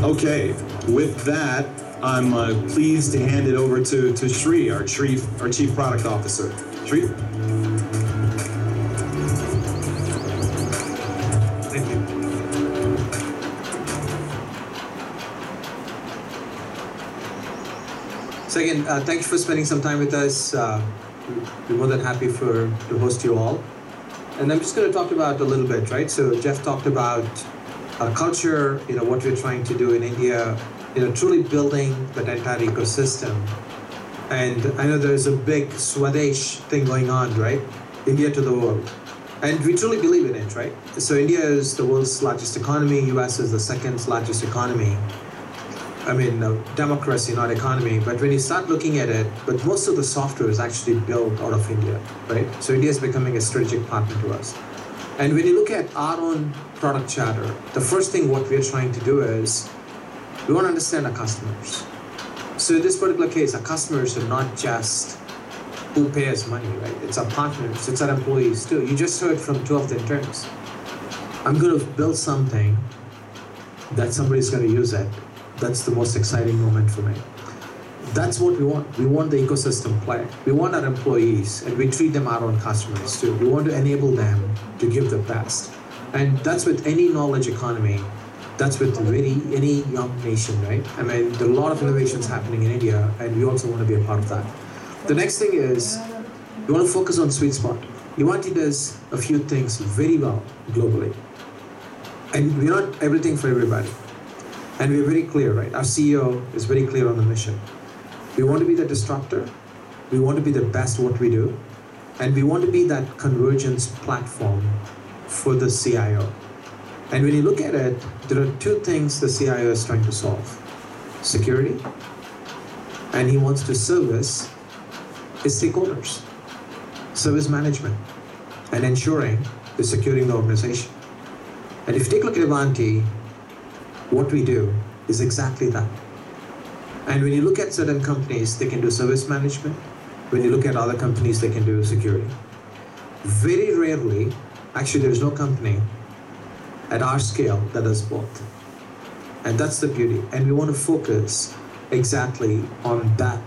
Okay, with that, I'm pleased to hand it over to Shri, our Chief Product Officer. Shri? Thank you. So again, thank you for spending some time with us. We're more than happy to host you all. And I'm just going to talk about a little bit, right? So Jeff talked about our culture, what we're trying to do in India, truly building that entire ecosystem. And I know there's a big Swadesh thing going on, right? India to the world. And we truly believe in it, right? So India is the world's largest economy. US is the second largest economy. I mean, democracy, not economy. But when you start looking at it, but most of the software is actually built out of India, right? So India is becoming a strategic partner to us. And when you look at our own product chatter, the first thing what we're trying to do is we want to understand our customers. So in this particular case, our customers are not just who pay us money, right? It's our partners, it's our employees too. You just heard from two of the interns. I'm going to build something that somebody's going to use it. That's the most exciting moment for me. That's what we want. We want the ecosystem play. We want our employees, and we treat them our own customers too. We want to enable them to give the best. And that's with any knowledge economy. That's with any young nation, right? I mean, there are a lot of innovations happening in India, and we also want to be a part of that. The next thing is, we want to focus on sweet spot. Ivanti does a few things very well globally. And we're not everything for everybody. And we're very clear, right? Our CEO is very clear on the mission. We want to be the disruptor. We want to be the best what we do. And we want to be that convergence platform for the CIO. And when you look at it, there are two things the CIO is trying to solve. Security, and he wants to service his stakeholders. Service management, and ensuring the securing the organization. And if you take a look at Ivanti, what we do is exactly that. And when you look at certain companies, they can do service management. When you look at other companies, they can do security. Very rarely, actually there's no company at our scale that does both. And that's the beauty. And we want to focus exactly on that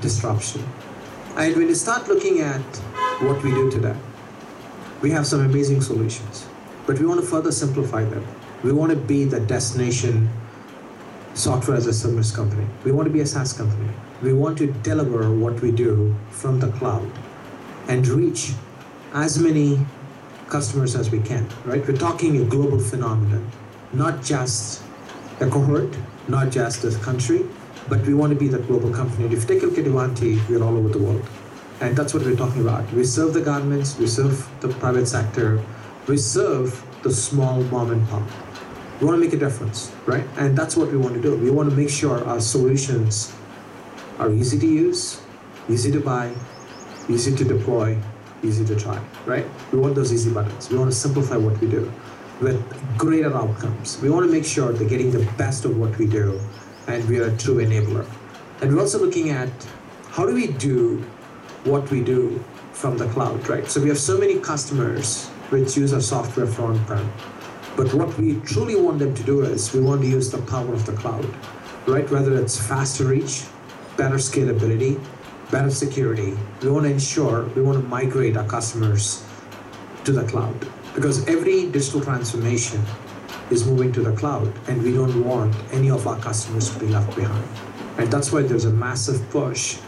disruption. And when you start looking at what we do today, we have some amazing solutions, but we want to further simplify them. We want to be the destination software as a service company. We want to be a SaaS company. We want to deliver what we do from the cloud and reach as many customers as we can, right? We're talking a global phenomenon, not just a cohort, not just a country, but we want to be the global company. And if you take a look at Ivanti, we're all over the world. And that's what we're talking about. We serve the governments, we serve the private sector, we serve the small mom and pop. We want to make a difference, right? And that's what we want to do. We want to make sure our solutions are easy to use, easy to buy, easy to deploy, easy to try, right? We want those easy buttons. We want to simplify what we do with greater outcomes. We want to make sure they're getting the best of what we do, and we are a true enabler. And we're also looking at how do we do what we do from the cloud, right? So we have so many customers which use our software for on-prem. But what we truly want them to do is we want to use the power of the cloud, right? Whether it's faster reach, better scalability, better security. We want to ensure, we want to migrate our customers to the cloud, because every digital transformation is moving to the cloud, and we don't want any of our customers to be left behind. And that's why there's a massive push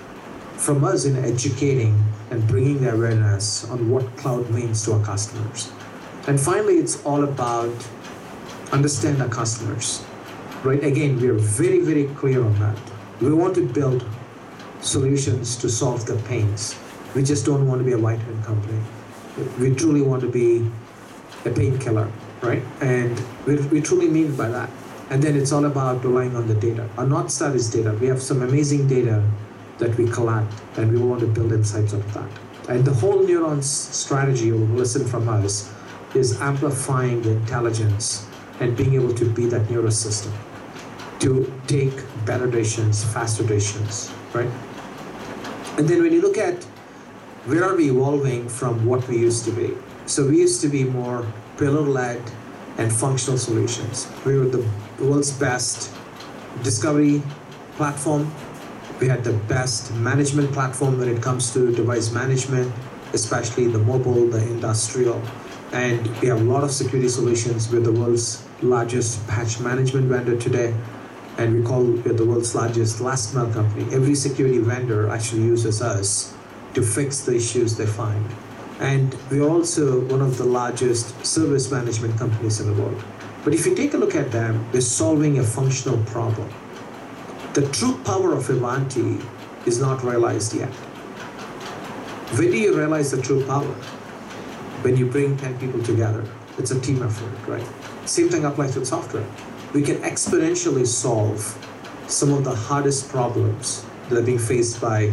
from us in educating and bringing the awareness on what cloud means to our customers. And finally, it's all about understand our customers, right? Again, we are very, very clear on that. We want to build solutions to solve the pains. We just don't want to be a white hat company. We truly want to be a painkiller, right? And we truly mean by that. And then it's all about relying on the data. Our North Star is data. We have some amazing data that we collect, and we want to build insights out of that. And the whole Neurons strategy, you'll listen from us, is amplifying the intelligence and being able to be that neuro system to take better decisions, faster decisions, right? And then when you look at where are we evolving from what we used to be? So we used to be more pillar-led, and functional solutions. We were the world's best discovery platform. We had the best management platform when it comes to device management, especially the mobile, the industrial. And we have a lot of security solutions. We're the world's largest patch management vendor today. And we're the world's largest last mile company. Every security vendor actually uses us to fix the issues they find. And we're also one of the largest service management companies in the world. But if you take a look at them, we're solving a functional problem. The true power of Ivanti is not realized yet. When do you realize the true power? When you bring 10 people together. It's a team effort, right? Same thing applies with software. We can exponentially solve some of the hardest problems that are being faced by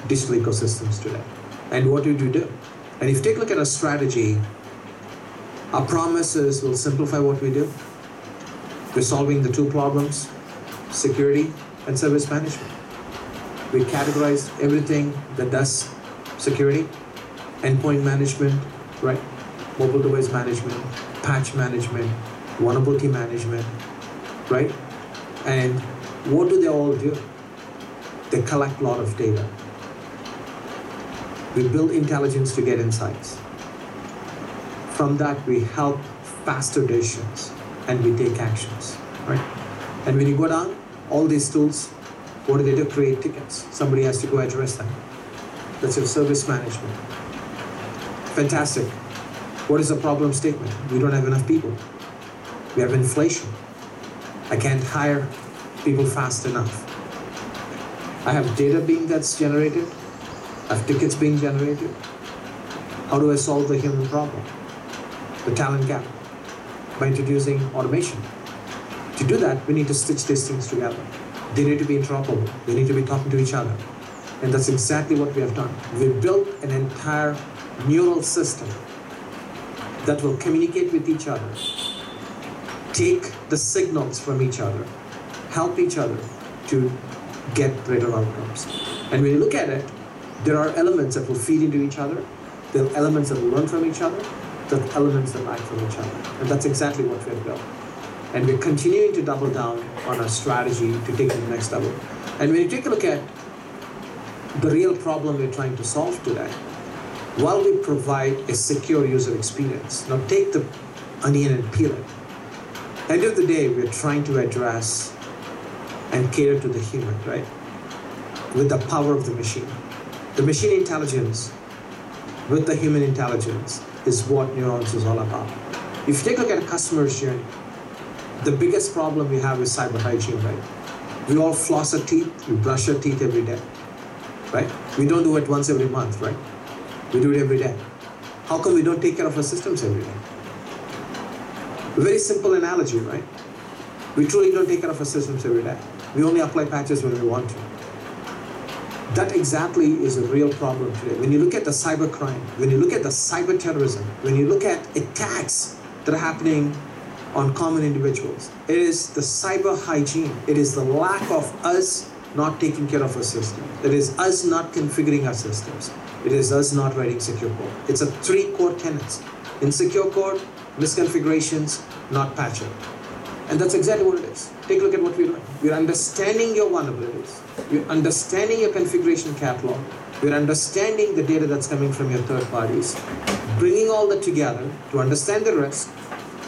digital ecosystems today. And what did we do? And if you take a look at our strategy, our promise is we'll simplify what we do. We're solving the two problems, security and service management. We categorize everything that does security, endpoint management, right? Mobile device management, patch management, vulnerability management, right? And what do they all do? They collect a lot of data. We build intelligence to get insights. From that, we help faster decisions and we take actions, right? And when you go down, all these tools, what do? Create tickets. Somebody has to go address them. That's your service management. Fantastic. What is the problem statement? We don't have enough people. We have inflation. I can't hire people fast enough. I have data that's generated. I have tickets being generated. How do I solve the human problem? The talent gap. By introducing automation. To do that, we need to stitch these things together. They need to be interoperable. They need to be talking to each other. And that's exactly what we have done. We built an entire neural system that will communicate with each other, take the signals from each other, help each other to get greater outcomes. And when you look at it, there are elements that will feed into each other. There are elements that will learn from each other. There are elements that lack from each other. And that's exactly what we have built. And we're continuing to double down on our strategy to take it to the next level. And when you take a look at the real problem we're trying to solve today, while we provide a secure user experience, now take the onion and peel it. End of the day, we're trying to address and cater to the human, right? With the power of the machine. The machine intelligence with the human intelligence is what neurons is all about. If you take a look at a customer's journey, the biggest problem we have is cyber hygiene, right? We all floss our teeth, we brush our teeth every day, right? We don't do it once every month, right? We do it every day. How come we don't take care of our systems every day? A very simple analogy, right? We truly don't take care of our systems every day. We only apply patches when we want to. That exactly is a real problem today. When you look at the cyber crime, when you look at the cyber terrorism, when you look at attacks that are happening on common individuals, it is the cyber hygiene. It is the lack of us not taking care of our systems. It is us not configuring our systems. It is us not writing secure code. It's a 3 core tenets. In secure code, misconfigurations, not patching. And that's exactly what it is. Take a look at what we're doing. We're understanding your vulnerabilities. We're understanding your configuration catalog. We're understanding the data that's coming from your third parties. Bringing all that together to understand the risk.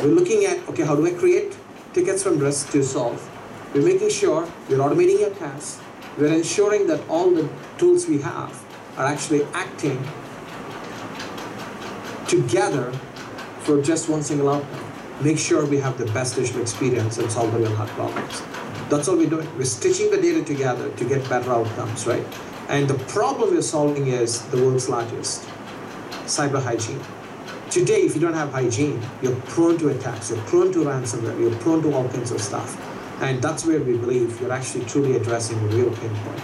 We're looking at, okay, how do I create tickets from risk to solve? We're making sure we're automating your tasks. We're ensuring that all the tools we have are actually acting together for just one single outcome. Make sure we have the best digital experience and solve the real hard problems. That's all we're doing. We're stitching the data together to get better outcomes, right? And the problem we're solving is the world's largest, cyber hygiene. Today, if you don't have hygiene, you're prone to attacks, you're prone to ransomware, you're prone to all kinds of stuff. And that's where we believe you're actually truly addressing the real pain point.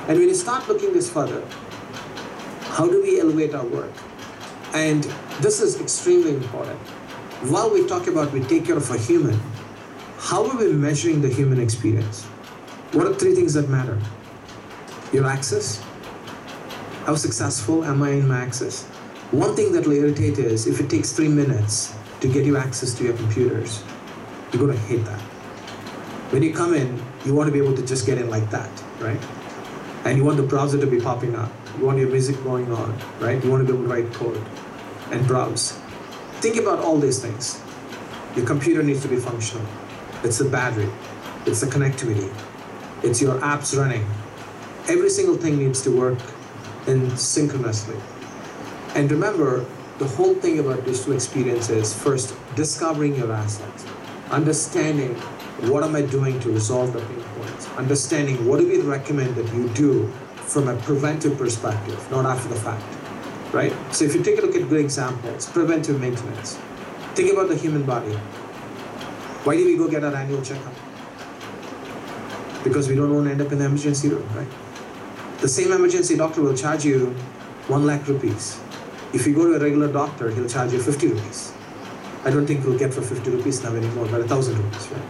And when you start looking this further, how do we elevate our work? And this is extremely important. While we talk about we take care of a human, how are we measuring the human experience? What are 3 things that matter? Your access. How successful am I in my access? One thing that will irritate is if it takes 3 minutes to get you access to your computers, you're going to hate that. When you come in, you want to be able to just get in like that, right? And you want the browser to be popping up. You want your music going on, right? You want to be able to write code and browse. Think about all these things. Your computer needs to be functional. It's the battery. It's the connectivity. It's your apps running. Every single thing needs to work synchronously. And remember, the whole thing about digital experience is first discovering your assets, understanding what am I doing to resolve the pain points, understanding what do we recommend that you do from a preventive perspective, not after the fact, right? So if you take a look at good examples, preventive maintenance. Think about the human body. Why do we go get our annual checkup? Because we don't want to end up in the emergency room, right? The same emergency doctor will charge you 1 lakh rupees. If you go to a regular doctor, he'll charge you 50 rupees. I don't think we'll get for 50 rupees now anymore, but 1,000 rupees, right?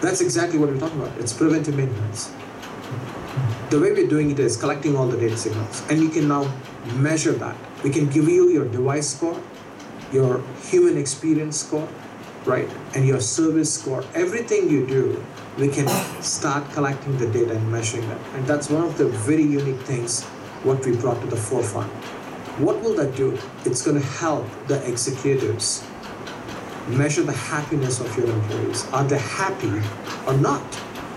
That's exactly what we're talking about. It's preventive maintenance. The way we're doing it is collecting all the data signals, and we can now measure that. We can give you your device score, your human experience score, right? And your service score. Everything you do, we can start collecting the data and measuring that. And that's one of the very unique things what we brought to the forefront. What will that do? It's going to help the executives measure the happiness of your employees. Are they happy or not?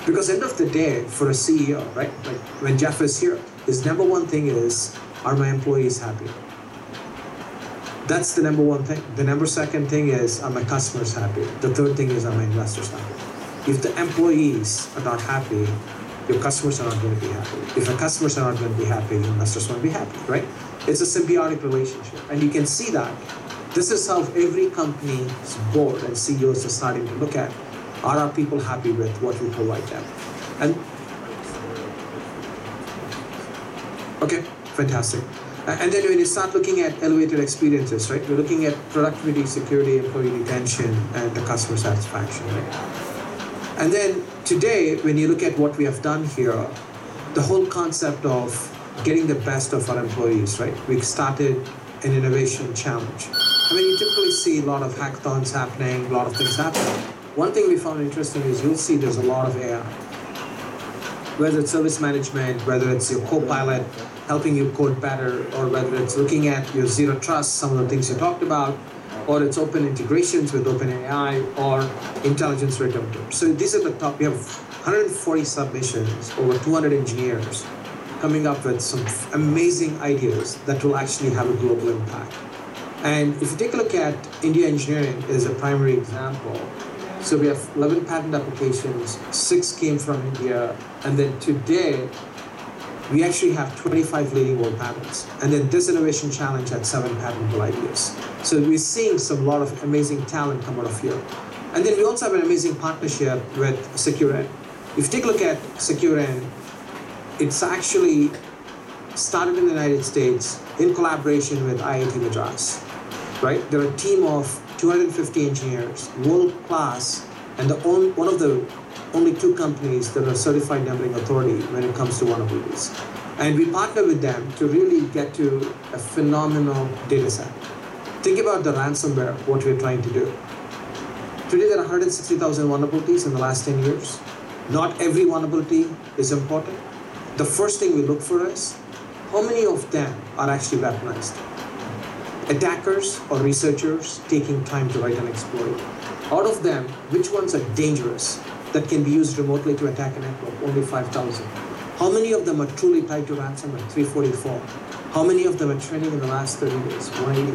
Because end of the day, for a CEO, right? Like when Jeff is here, his number one thing is, are my employees happy? That's the number one thing. The number second thing is, are my customers happy? The third thing is, are my investors happy? If the employees are not happy, your customers are not going to be happy. If the customers are not going to be happy, your investors won't be happy, right? It's a symbiotic relationship. And you can see that. This is how every company's board and CEOs are starting to look at, are our people happy with what we provide them? And okay, fantastic. And then when you start looking at elevated experiences, right? We're looking at productivity, security, employee retention, and the customer satisfaction, right? And then today, when you look at what we have done here, the whole concept of getting the best of our employees, right? We started an innovation challenge. I mean, you typically see a lot of hackathons happening, a lot of things happening. One thing we found interesting is you'll see there's a lot of AI. Whether it's service management, whether it's your co-pilot helping you code better, or whether it's looking at your zero trust, some of the things you talked about, or it's open integrations with OpenAI, or intelligence redemption. So these are the top. We have 140 submissions, over 200 engineers coming up with some amazing ideas that will actually have a global impact. And if you take a look at India engineering as a primary example, so we have 11 patent applications, 6 came from India, and then today, we actually have 25 leading world patents. And then this innovation challenge had 7 patentable ideas. So we're seeing a lot of amazing talent come out of here. And then we also have an amazing partnership with Securin. If you take a look at Securin, it's actually started in the United States in collaboration with IIT Madras, right? They're a team of 250 engineers, world class, and one of the only 2 companies that are certified numbering authority when it comes to vulnerabilities. And we partner with them to really get to a phenomenal data set. Think about the ransomware, what we're trying to do. Today there are 160,000 vulnerabilities in the last 10 years. Not every vulnerability is important. The first thing we look for is, how many of them are actually weaponized? Attackers or researchers taking time to write an exploit. Out of them, which ones are dangerous that can be used remotely to attack a network? Only 5,000. How many of them are truly tied to ransomware? 344. How many of them are trending in the last 30 days? 180,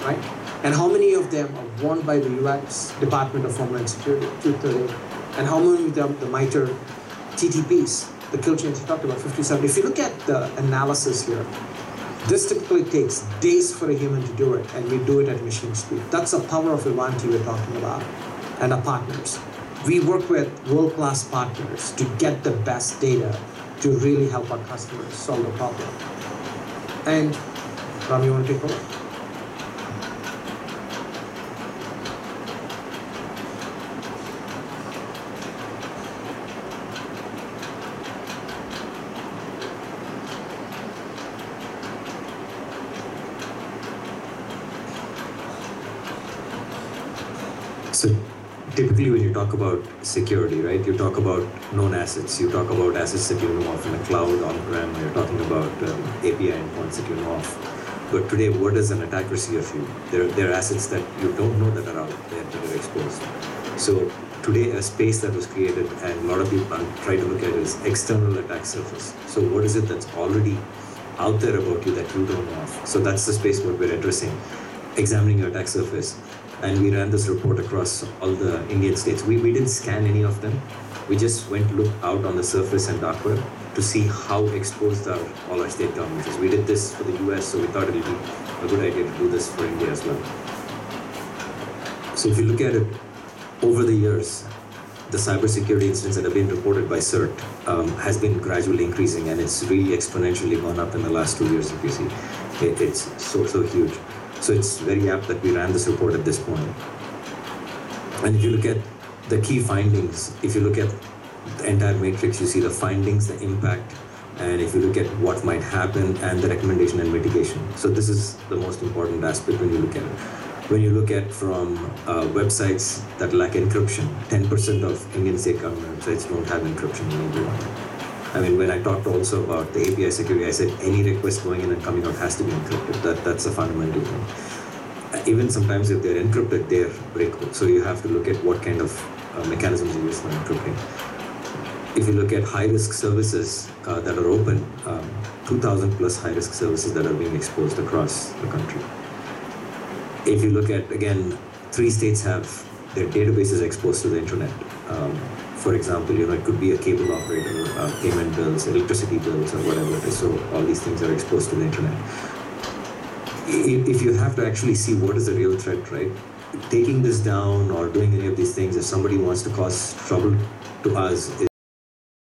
right? And how many of them are won by the US Department of Homeland Security? 230. And how many of them the MITRE TTPs, the kill chains you talked about, 57. If you look at the analysis here, this typically takes days for a human to do it, and we do it at machine speed. That's the power of Ivanti we're talking about, and our partners. We work with world-class partners to get the best data to really help our customers solve the problem. And Ram, you want to take over? So typically when you talk about security, right, you talk about known assets, you talk about assets that you know of in the cloud, on-prem, you're talking about API endpoints that you know of. But today, what does an attacker see of you? There are assets that you don't know that are out there that are exposed. So today, a space that was created, and a lot of people try to look at it, is external attack surface. So what is it that's already out there about you that you don't know of? So that's the space what we're addressing, examining your attack surface. And we ran this report across all the Indian states. We didn't scan any of them. We just went to look out on the surface and dark web to see how exposed all our state governments is. We did this for the US, so we thought it would be a good idea to do this for India as well. So if you look at it, over the years, the cybersecurity incidents that have been reported by CERT has been gradually increasing, and it's really exponentially gone up in the last 2 years, if you see. It's so huge. So it's very apt that we ran this report at this point. And if you look at the key findings, if you look at the entire matrix, you see the findings, the impact, and if you look at what might happen and the recommendation and mitigation. So this is the most important aspect when you look at it. When you look at from websites that lack encryption, 10% of Indian state government websites don't have encryption in India. I mean, when I talked also about the API security, I said any request going in and coming out has to be encrypted. That's a fundamental thing. Even sometimes if they're encrypted, they're breakable. So you have to look at what kind of mechanisms you use for encrypting. If you look at high-risk services that are open, 2,000 plus high-risk services that are being exposed across the country. If you look at, again, 3 states have their databases exposed to the internet. For example, it could be a cable operator, payment bills, electricity bills, or whatever it is. So all these things are exposed to the internet. If you have to actually see what is the real threat, right? Taking this down or doing any of these things, if somebody wants to cause trouble to us,